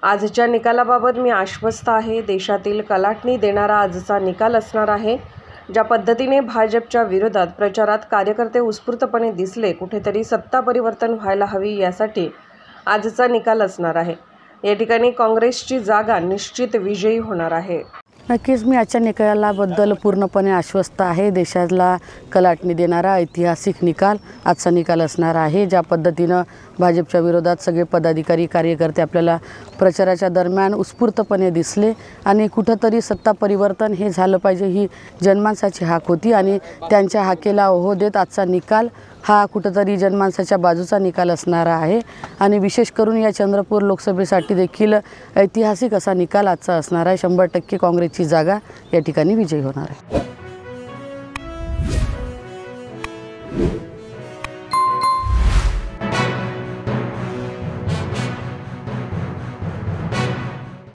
आजच्या निकालाबाबत मी आश्वस्त आहे। देशातील कलाटणी देणारा आजचा निकाल असणार आहे। ज्या पद्धतीने भाजपच्या विरोधात प्रचारात कार्यकर्ते उत्स्फूर्तपणे दिसले, कुठेतरी सत्ता परिवर्तन व्हायला हवी, यासाठी आजचा निकाल असणार आहे। या ठिकाणी काँग्रेसची जागा निश्चित विजयी होणार आहे। नक्कीच मी आजच्या निकालाबद्दल पूर्णपणे आश्वस्त आहे। देशाला कलाटणी देणारा ऐतिहासिक निकाल आजचा निकाल असणार आहे। ज्या पद्धतीनं भाजपच्या विरोधात सगळे पदाधिकारी कार्यकर्ते आपल्याला प्रचाराच्या दरम्यान उत्स्फूर्तपणे दिसले आणि कुठंतरी सत्ता परिवर्तन हे झालं पाहिजे, ही जनमानसाची हाक होती आणि त्यांच्या हाकेला ओहो देत आजचा निकाल हा कुठंतरी जनमानसाच्या बाजूचा निकाल असणार आहे। आणि विशेष करून या चंद्रपूर लोकसभेसाठी देखील ऐतिहासिक असा निकाल आजचा असणार आहे। 100% काँग्रेसची जागा या ठिकाणी विजयी होणार आहे।